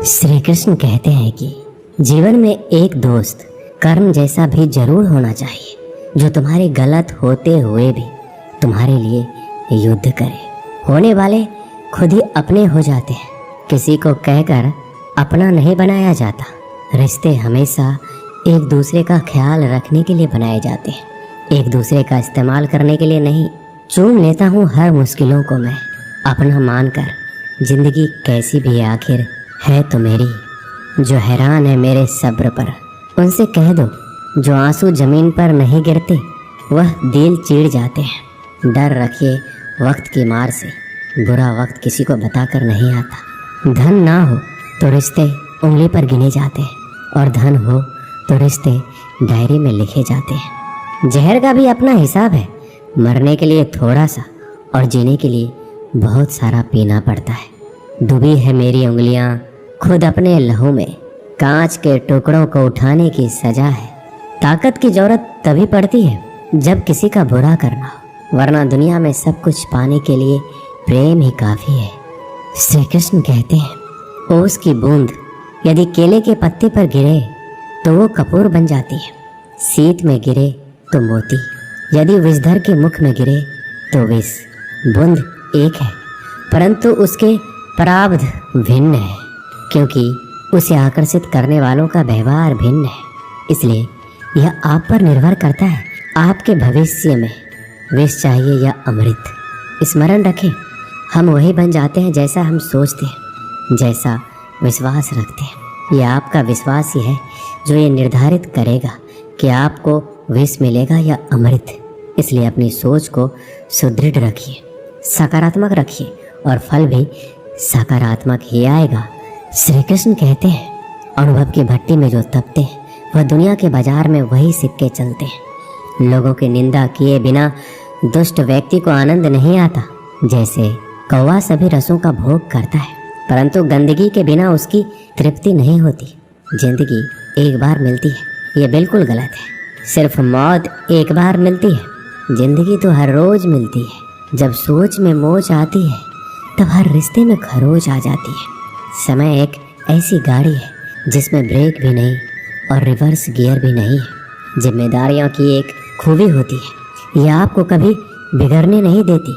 श्री कृष्ण कहते हैं कि जीवन में एक दोस्त कर्म जैसा भी जरूर होना चाहिए, जो तुम्हारे गलत होते हुए भी तुम्हारे लिए युद्ध करे। होने वाले खुद ही अपने हो जाते हैं, किसी को कहकर अपना नहीं बनाया जाता। रिश्ते हमेशा एक दूसरे का ख्याल रखने के लिए बनाए जाते हैं, एक दूसरे का इस्तेमाल करने के लिए नहीं। चूम लेता हूँ हर मुश्किलों को मैं अपना मानकर, जिंदगी कैसी भी आखिर है तो मेरी। जो हैरान है मेरे सब्र पर, उनसे कह दो जो आंसू जमीन पर नहीं गिरते वह दिल चीड़ जाते हैं। डर रखिए वक्त की मार से, बुरा वक्त किसी को बताकर नहीं आता। धन ना हो तो रिश्ते उंगली पर गिने जाते हैं, और धन हो तो रिश्ते डायरी में लिखे जाते हैं। जहर का भी अपना हिसाब है, मरने के लिए थोड़ा सा और जीने के लिए बहुत सारा पीना पड़ता है। डूबी है मेरी उंगलियां खुद अपने लहू में, कांच के टुकड़ों को उठाने की सजा है। ताकत की जरूरत तभी पड़ती है जब किसी का बुरा करना हो, वरना दुनिया में सब कुछ पाने के लिए प्रेम ही काफी है। श्री कृष्ण कहते हैं ओस की बूंद यदि केले के पत्ते पर गिरे तो वो कपूर बन जाती है, शीत में गिरे तो मोती, यदि विषधर के मुख में गिरे तो विष। बूंद एक है परंतु उसके प्रारब्ध भिन्न है, क्योंकि उसे आकर्षित करने वालों का व्यवहार भिन्न है। इसलिए यह आप पर निर्भर करता है, आपके भविष्य में विष चाहिए या अमृत। स्मरण रखें, हम वही बन जाते हैं जैसा हम सोचते हैं, जैसा विश्वास रखते हैं। यह आपका विश्वास ही है जो ये निर्धारित करेगा कि आपको विष मिलेगा या अमृत। इसलिए अपनी सोच को सुदृढ़ रखिए, सकारात्मक रखिए, और फल भी सकारात्मक ही आएगा। श्री कृष्ण कहते हैं अनुभव की भट्टी में जो तपते हैं वह दुनिया के बाजार में वही सिक्के चलते हैं। लोगों की निंदा किए बिना दुष्ट व्यक्ति को आनंद नहीं आता। जैसे कौवा सभी रसों का भोग करता है, परंतु गंदगी के बिना उसकी तृप्ति नहीं होती। जिंदगी एक बार मिलती है, ये बिल्कुल गलत है। सिर्फ मौत एक बार मिलती है, जिंदगी तो हर रोज मिलती है। जब सोच में मोच आती है तब हर रिश्ते में खरोच आ जाती है। समय एक ऐसी गाड़ी है जिसमें ब्रेक भी नहीं और रिवर्स गियर भी नहीं है। जिम्मेदारियों की एक खूबी होती है, यह आपको कभी बिगड़ने नहीं देती।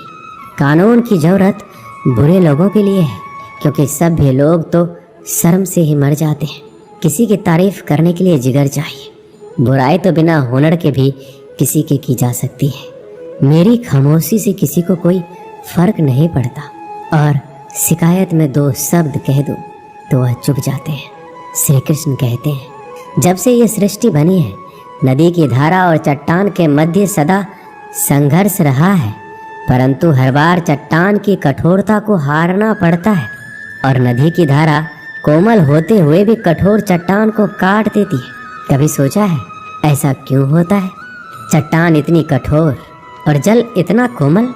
कानून की ज़रूरत बुरे लोगों के लिए है, क्योंकि सभ्य लोग तो शर्म से ही मर जाते हैं। किसी की तारीफ करने के लिए जिगर चाहिए। बुराई तो बिना हुनर के भी किसी के की जा सकती है। मेरी खामोशी से किसी को कोई फर्क नहीं पड़ता, और शिकायत में दो शब्द कह दूं तो वह चुप जाते हैं। श्री कृष्ण कहते हैं जब से ये सृष्टि बनी है, नदी की धारा और चट्टान के मध्य सदा संघर्ष रहा है, परंतु हर बार चट्टान की कठोरता को हारना पड़ता है, और नदी की धारा कोमल होते हुए भी कठोर चट्टान को काट देती है। कभी सोचा है ऐसा क्यों होता है? चट्टान इतनी कठोर और जल इतना कोमल,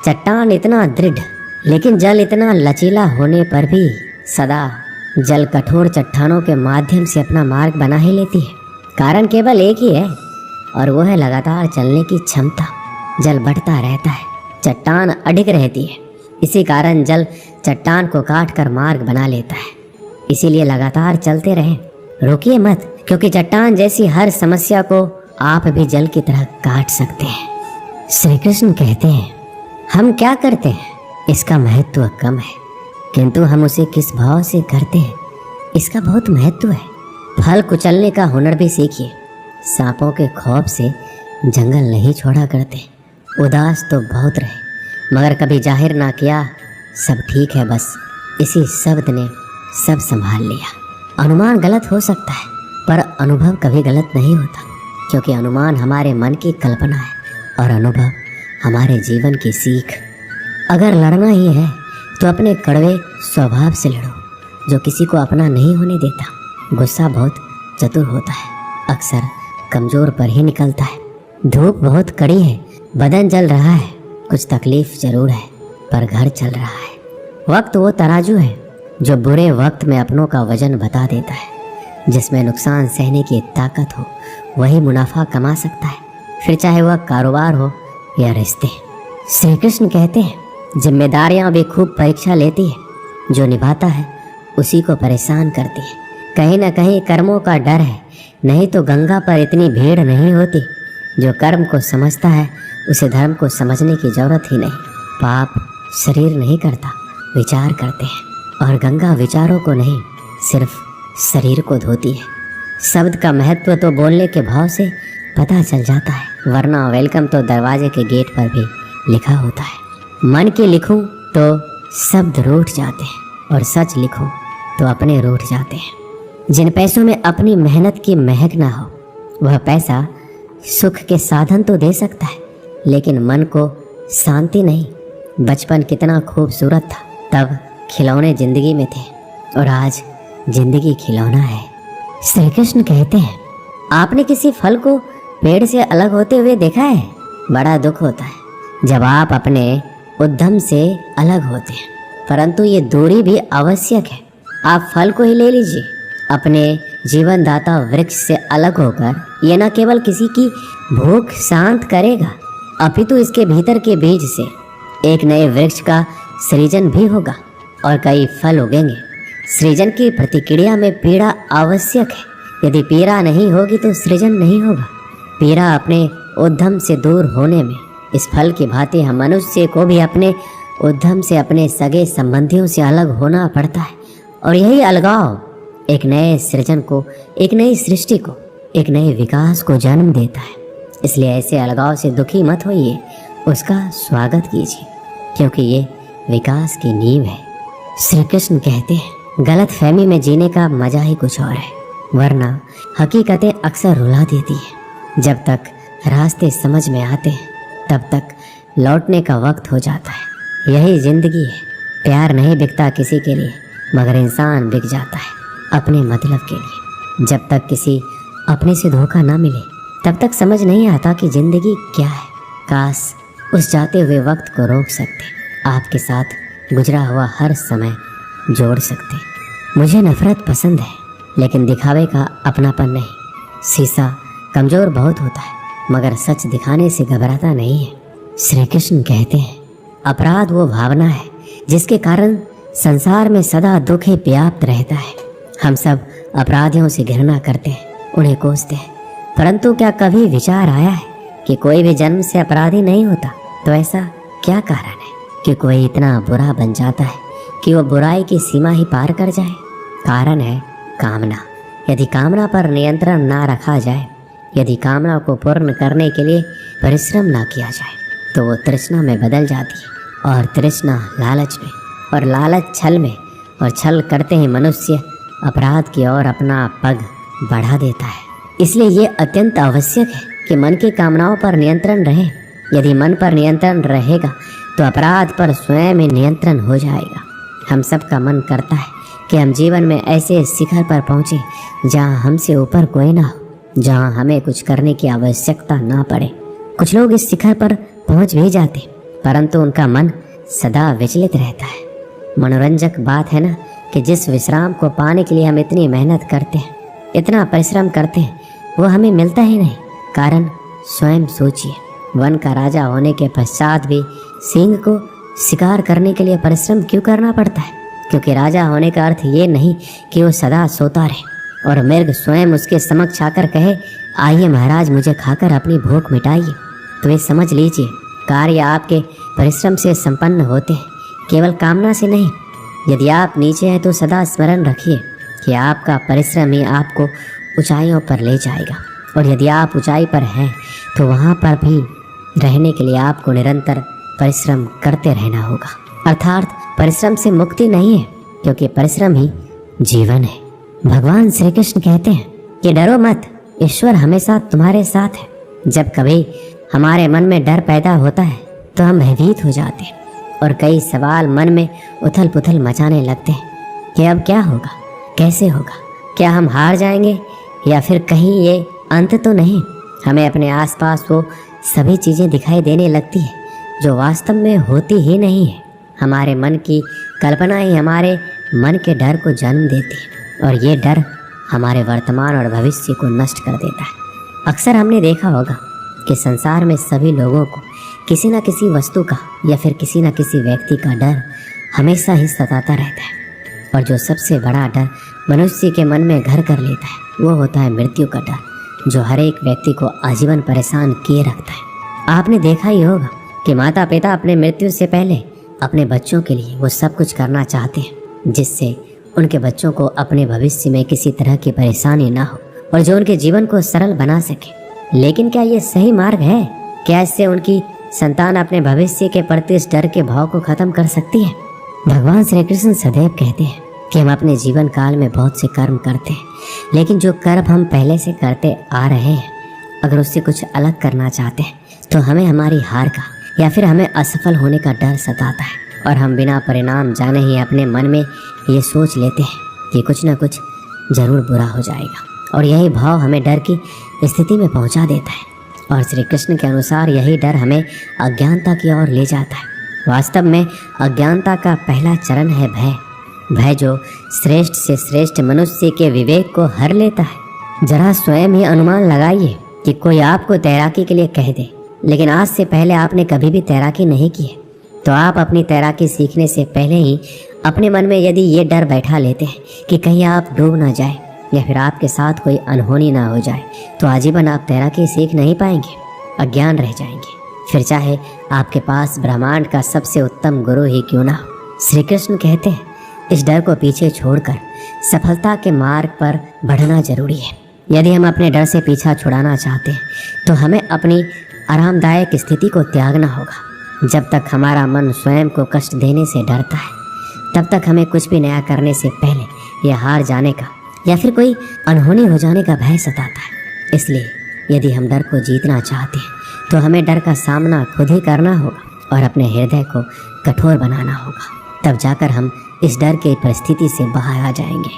चट्टान इतना दृढ़ लेकिन जल इतना लचीला होने पर भी सदा जल कठोर चट्टानों के माध्यम से अपना मार्ग बना ही लेती है। कारण केवल एक ही है, और वो है लगातार चलने की क्षमता। जल बढ़ता रहता है, चट्टान अडिग रहती है। इसी कारण जल चट्टान को काट कर मार्ग बना लेता है। इसीलिए लगातार चलते रहें, रुकिए मत, क्योंकि चट्टान जैसी हर समस्या को आप भी जल की तरह काट सकते हैं। श्री कृष्ण कहते हैं हम क्या करते हैं इसका महत्व कम है, किंतु हम उसे किस भाव से करते हैं इसका बहुत महत्व है। फल कुचलने का हुनर भी सीखिए। सांपों के खौफ से जंगल नहीं छोड़ा करते। उदास तो बहुत रहे, मगर कभी जाहिर ना किया सब ठीक है, बस इसी शब्द ने सब संभाल लिया। अनुमान गलत हो सकता है, पर अनुभव कभी गलत नहीं होता, क्योंकि अनुमान हमारे मन की कल्पना है और अनुभव हमारे जीवन की सीख। अगर लड़ना ही है तो अपने कड़वे स्वभाव से लड़ो, जो किसी को अपना नहीं होने देता। गुस्सा बहुत चतुर होता है, अक्सर कमज़ोर पर ही निकलता है। धूप बहुत कड़ी है, बदन जल रहा है, कुछ तकलीफ जरूर है, पर घर चल रहा है। वक्त वो तराजू है जो बुरे वक्त में अपनों का वजन बता देता है। जिसमें नुकसान सहने की ताकत हो वही मुनाफा कमा सकता है, फिर चाहे वह कारोबार हो या रिश्ते। श्री कृष्ण कहते हैं जिम्मेदारियां भी खूब परीक्षा लेती है, जो निभाता है उसी को परेशान करती है। कहीं ना कहीं कर्मों का डर है, नहीं तो गंगा पर इतनी भीड़ नहीं होती। जो कर्म को समझता है उसे धर्म को समझने की जरूरत ही नहीं। पाप शरीर नहीं करता, विचार करते हैं, और गंगा विचारों को नहीं सिर्फ शरीर को धोती है। शब्द का महत्व तो बोलने के भाव से पता चल जाता है, वरना वेलकम तो दरवाजे के गेट पर भी लिखा होता है। मन के लिखूं तो शब्द रूठ जाते हैं, और सच लिखूं तो अपने रूठ जाते हैं। जिन पैसों में अपनी मेहनत की महक ना हो, वह पैसा सुख के साधन तो दे सकता है, लेकिन मन को शांति नहीं। बचपन कितना खूबसूरत था, तब खिलौने जिंदगी में थे, और आज जिंदगी खिलौना है। श्री कृष्ण कहते हैं, आपने किसी फल को पेड़ से अलग होते हुए देखा है? बड़ा दुख होता है जब आप अपने उद्यम से अलग होते हैं, परंतु ये दूरी भी आवश्यक है। आप फल को ही ले लीजिए। अपने जीवनदाता वृक्ष से अलग होकर ये न केवल किसी की भूख शांत करेगा, अपितु इसके भीतर के बीज से एक नए वृक्ष का सृजन भी होगा और कई फल उगेंगे। सृजन की प्रतिक्रिया में पीड़ा आवश्यक है। यदि पीड़ा नहीं होगी तो सृजन नहीं होगा। पीड़ा अपने उद्यम से दूर होने में, इस फल की भांति हम मनुष्य को भी अपने उद्यम से, अपने सगे संबंधियों से अलग होना पड़ता है। और यही अलगाव एक नए सृजन को, एक नई सृष्टि को, एक नए विकास को जन्म देता है। इसलिए ऐसे अलगाव से दुखी मत होइए, उसका स्वागत कीजिए, क्योंकि ये विकास की नींव है। श्री कृष्ण कहते हैं, गलत फहमी में जीने का मजा ही कुछ और है, वरना हकीकतें अक्सर रुला देती है। जब तक रास्ते समझ में आते हैं तब तक लौटने का वक्त हो जाता है। यही जिंदगी है। प्यार नहीं बिकता किसी के लिए, मगर इंसान बिक जाता है अपने मतलब के लिए। जब तक किसी अपने से धोखा ना मिले तब तक समझ नहीं आता कि जिंदगी क्या है। काश उस जाते हुए वक्त को रोक सकते, आपके साथ गुजरा हुआ हर समय जोड़ सकते। मुझे नफरत पसंद है, लेकिन दिखावे का अपनापन नहीं। शीशा कमज़ोर बहुत होता है, मगर सच दिखाने से घबराता नहीं है। श्री कृष्ण कहते हैं, अपराध वो भावना है जिसके कारण संसार में सदा दुख ही व्याप्त रहता है। हम सब अपराधियों से घृणा करते हैं, उन्हें कोसते हैं, परंतु क्या कभी विचार आया है कि कोई भी जन्म से अपराधी नहीं होता? तो ऐसा क्या कारण है कि कोई इतना बुरा बन जाता है कि वो बुराई की सीमा ही पार कर जाए? कारण है कामना। यदि कामना पर नियंत्रण ना रखा जाए, यदि कामना को पूर्ण करने के लिए परिश्रम ना किया जाए, तो वो तृष्णा में बदल जाती है, और तृष्णा लालच में, और लालच छल में, और छल करते ही मनुष्य अपराध की ओर अपना पग बढ़ा देता है। इसलिए ये अत्यंत आवश्यक है कि मन की कामनाओं पर नियंत्रण रहे। यदि मन पर नियंत्रण रहेगा तो अपराध पर स्वयं ही नियंत्रण हो जाएगा। हम सब का मन करता है कि हम जीवन में ऐसे शिखर पर पहुँचे जहाँ हमसे ऊपर कोई ना हो, जहाँ हमें कुछ करने की आवश्यकता ना पड़े। कुछ लोग इस शिखर पर पहुँच भी जाते, परंतु उनका मन सदा विचलित रहता है। मनोरंजक बात है ना कि जिस विश्राम को पाने के लिए हम इतनी मेहनत करते हैं, इतना परिश्रम करते हैं, वो हमें मिलता ही नहीं। कारण स्वयं सोचिए, वन का राजा होने के पश्चात भी सिंह को शिकार करने के लिए परिश्रम क्यों करना पड़ता है? क्योंकि राजा होने का अर्थ ये नहीं कि वो सदा सोता रहे और मृग स्वयं उसके समक्ष आकर कहे, आइए महाराज, मुझे खाकर अपनी भूख मिटाइए। तो ये समझ लीजिए, कार्य आपके परिश्रम से संपन्न होते हैं, केवल कामना से नहीं। यदि आप नीचे हैं तो सदा स्मरण रखिए कि आपका परिश्रम ही आपको ऊंचाइयों पर ले जाएगा, और यदि आप ऊंचाई पर हैं तो वहाँ पर भी रहने के लिए आपको निरंतर परिश्रम करते रहना होगा। अर्थात परिश्रम से मुक्ति नहीं है, क्योंकि परिश्रम ही जीवन है। भगवान श्री कृष्ण कहते हैं कि डरो मत, ईश्वर हमेशा तुम्हारे साथ है। जब कभी हमारे मन में डर पैदा होता है तो हम भयभीत हो जाते हैं और कई सवाल मन में उथल पुथल मचाने लगते हैं कि अब क्या होगा, कैसे होगा, क्या हम हार जाएंगे या फिर कहीं ये अंत तो नहीं। हमें अपने आसपास वो सभी चीज़ें दिखाई देने लगती है जो वास्तव में होती ही नहीं है। हमारे मन की कल्पना ही हमारे मन के डर को जन्म देती है, और ये डर हमारे वर्तमान और भविष्य को नष्ट कर देता है। अक्सर हमने देखा होगा कि संसार में सभी लोगों को किसी न किसी वस्तु का या फिर किसी न किसी व्यक्ति का डर हमेशा ही सताता रहता है, और जो सबसे बड़ा डर मनुष्य के मन में घर कर लेता है वो होता है मृत्यु का डर, जो हर एक व्यक्ति को आजीवन परेशान किए रखता है। आपने देखा ही होगा कि माता पिता अपने मृत्यु से पहले अपने बच्चों के लिए वो सब कुछ करना चाहते हैं जिससे उनके बच्चों को अपने भविष्य में किसी तरह की परेशानी ना हो और जो उनके जीवन को सरल बना सके। लेकिन क्या ये सही मार्ग है? क्या इससे उनकी संतान अपने भविष्य के प्रति इस डर के भाव को खत्म कर सकती है? भगवान श्री कृष्ण सदैव कहते हैं कि हम अपने जीवन काल में बहुत से कर्म करते हैं, लेकिन जो कर्म हम पहले से करते आ रहे हैं अगर उससे कुछ अलग करना चाहते हैं तो हमें हमारी हार का या फिर हमें असफल होने का डर सताता है और हम बिना परिणाम जाने ही अपने मन में ये सोच लेते हैं कि कुछ ना कुछ जरूर बुरा हो जाएगा और यही भाव हमें डर की स्थिति में पहुंचा देता है। और श्री कृष्ण के अनुसार यही डर हमें अज्ञानता की ओर ले जाता है। वास्तव में अज्ञानता का पहला चरण है भय, भय जो श्रेष्ठ से श्रेष्ठ मनुष्य के विवेक को हर लेता है। जरा स्वयं ही अनुमान लगाइए कि कोई आपको तैराकी के लिए कह दे, लेकिन आज से पहले आपने कभी भी तैराकी नहीं की है, तो आप अपनी तैराकी सीखने से पहले ही अपने मन में यदि ये डर बैठा लेते हैं कि कहीं आप डूब ना जाए या फिर आपके साथ कोई अनहोनी ना हो जाए, तो आजीवन आप तैराकी सीख नहीं पाएंगे, अज्ञान रह जाएंगे। फिर चाहे आपके पास ब्रह्मांड का सबसे उत्तम गुरु ही क्यों ना हो। श्री कृष्ण कहते हैं इस डर को पीछे छोड़कर सफलता के मार्ग पर बढ़ना जरूरी है। यदि हम अपने डर से पीछा छुड़ाना चाहते हैं तो हमें अपनी आरामदायक स्थिति को त्यागना होगा। जब तक हमारा मन स्वयं को कष्ट देने से डरता है तब तक हमें कुछ भी नया करने से पहले यह हार जाने का या फिर कोई अनहोनी हो जाने का भय सताता है। इसलिए यदि हम डर को जीतना चाहते हैं तो हमें डर का सामना खुद ही करना होगा और अपने हृदय को कठोर बनाना होगा। तब जाकर हम इस डर की परिस्थिति से बाहर आ जाएंगे।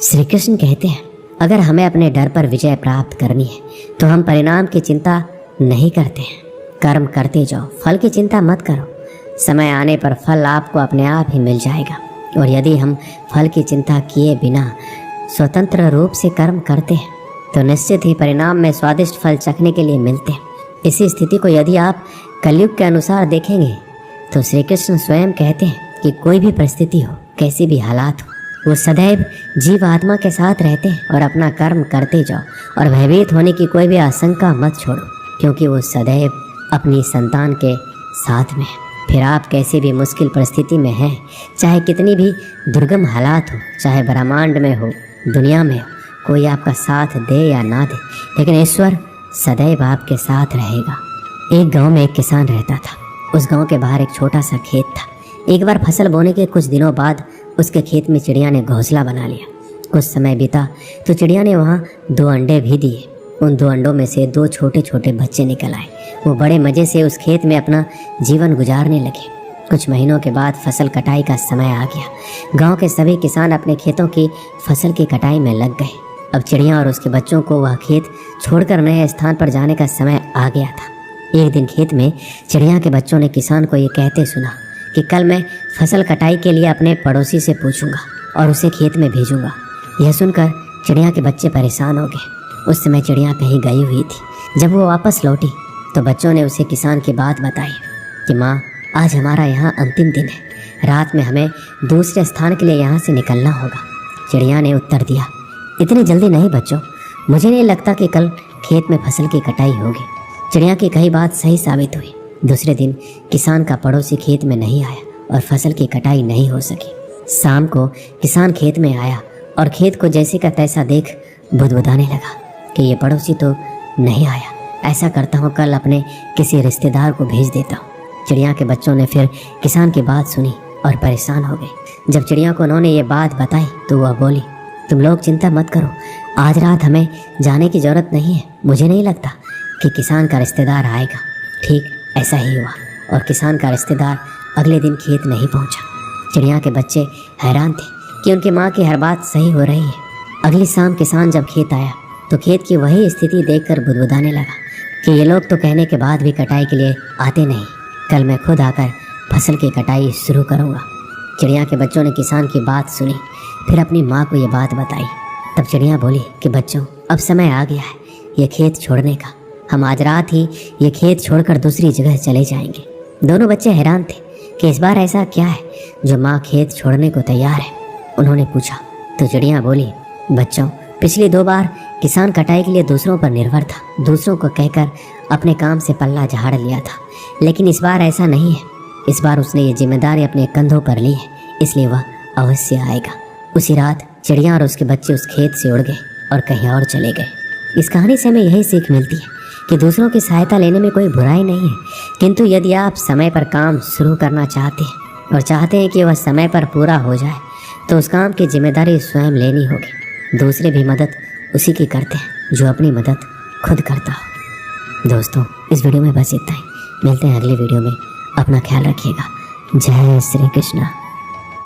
श्री कृष्ण कहते हैं अगर हमें अपने डर पर विजय प्राप्त करनी है तो हम परिणाम की चिंता नहीं करते हैं, कर्म करते जाओ, फल की चिंता मत करो। समय आने पर फल आपको अपने आप ही मिल जाएगा। और यदि हम फल की चिंता किए बिना स्वतंत्र रूप से कर्म करते हैं तो निश्चित ही परिणाम में स्वादिष्ट फल चखने के लिए मिलते हैं। इसी स्थिति को यदि आप कलयुग के अनुसार देखेंगे तो श्री कृष्ण स्वयं कहते हैं कि कोई भी परिस्थिति हो, कैसी भी हालात हो, वो सदैव जीव आत्मा के साथ रहते हैं और अपना कर्म करते जाओ और भयभीत होने की कोई भी आशंका मत छोड़ो, क्योंकि वो सदैव अपनी संतान के साथ में है। फिर आप कैसी भी मुश्किल परिस्थिति में हैं, चाहे कितनी भी दुर्गम हालात हो, चाहे ब्रह्मांड में हो, दुनिया में हो, कोई आपका साथ दे या ना दे, लेकिन ईश्वर सदैव आपके साथ रहेगा। एक गांव में एक किसान रहता था। उस गांव के बाहर एक छोटा सा खेत था। एक बार फसल बोने के कुछ दिनों बाद उसके खेत में चिड़िया ने घोंसला बना लिया। कुछ समय बीता तो चिड़िया ने वहाँ 2 अंडे भी दिए। उन 2 अंडों में से 2 छोटे छोटे बच्चे निकल आए। वो बड़े मज़े से उस खेत में अपना जीवन गुजारने लगे। कुछ महीनों के बाद फसल कटाई का समय आ गया। गांव के सभी किसान अपने खेतों की फसल की कटाई में लग गए। अब चिड़िया और उसके बच्चों को वह खेत छोड़कर नए स्थान पर जाने का समय आ गया था। एक दिन खेत में चिड़िया के बच्चों ने किसान को ये कहते सुना कि कल मैं फसल कटाई के लिए अपने पड़ोसी से पूछूंगा और उसे खेत में भेजूंगा। यह सुनकर चिड़िया के बच्चे परेशान हो गए। उस समय चिड़िया कहीं गई हुई थी। जब वो वापस लौटी तो बच्चों ने उसे किसान की बात बताई कि माँ, आज हमारा यहाँ अंतिम दिन है, रात में हमें दूसरे स्थान के लिए यहाँ से निकलना होगा। चिड़िया ने उत्तर दिया, इतनी जल्दी नहीं बच्चों, मुझे नहीं लगता कि कल खेत में फसल की कटाई होगी। चिड़िया की कही बात सही साबित हुई। दूसरे दिन किसान का पड़ोसी खेत में नहीं आया और फसल की कटाई नहीं हो सकी। शाम को किसान खेत में आया और खेत को जैसे का तैसा देख बुदबुदाने लगा कि ये पड़ोसी तो नहीं आया। ऐसा करता हूँ कल अपने किसी रिश्तेदार को भेज देता हूँ। चिड़िया के बच्चों ने फिर किसान की बात सुनी और परेशान हो गए। जब चिड़िया को उन्होंने ये बात बताई तो वह बोली, तुम लोग चिंता मत करो, आज रात हमें जाने की ज़रूरत नहीं है। मुझे नहीं लगता कि किसान का रिश्तेदार आएगा। ठीक ऐसा ही हुआ और किसान का रिश्तेदार अगले दिन खेत नहीं पहुंचा। चिड़िया के बच्चे हैरान थे कि उनकी माँ की हर बात सही हो रही है। अगली शाम किसान जब खेत आया तो खेत की वही स्थिति देखकर बुदबुदाने लगा कि ये लोग तो कहने के बाद भी कटाई के लिए आते नहीं। कल मैं खुद आकर फसल की कटाई शुरू करूँगा। चिड़िया के बच्चों ने किसान की बात सुनी, फिर अपनी माँ को ये बात बताई। तब चिड़िया बोली कि बच्चों, अब समय आ गया है ये खेत छोड़ने का। हम आज रात ही ये खेत छोड़कर दूसरी जगह चले जाएंगे। दोनों बच्चे हैरान थे कि इस बार ऐसा क्या है जो माँ खेत छोड़ने को तैयार है। उन्होंने पूछा तो चिड़िया बोली, बच्चों, पिछली 2 बार किसान कटाई के लिए दूसरों पर निर्भर था, दूसरों को कहकर अपने काम से पल्ला झाड़ लिया था, लेकिन इस बार ऐसा नहीं है। इस बार उसने ये जिम्मेदारी अपने कंधों पर ली है, इसलिए वह अवश्य आएगा। उसी रात चिड़िया और उसके बच्चे उस खेत से उड़ गए और कहीं और चले गए। इस कहानी से हमें यही सीख मिलती है कि दूसरों की सहायता लेने में कोई बुराई नहीं है, किंतु यदि आप समय पर काम शुरू करना चाहते हैं और चाहते हैं कि वह समय पर पूरा हो जाए, तो उस काम की जिम्मेदारी स्वयं लेनी होगी। दूसरे भी मदद उसी की करते हैं जो अपनी मदद खुद करता हो। दोस्तों, इस वीडियो में बस इतना ही। मिलते हैं अगले वीडियो में। अपना ख्याल रखिएगा। जय श्री कृष्ण।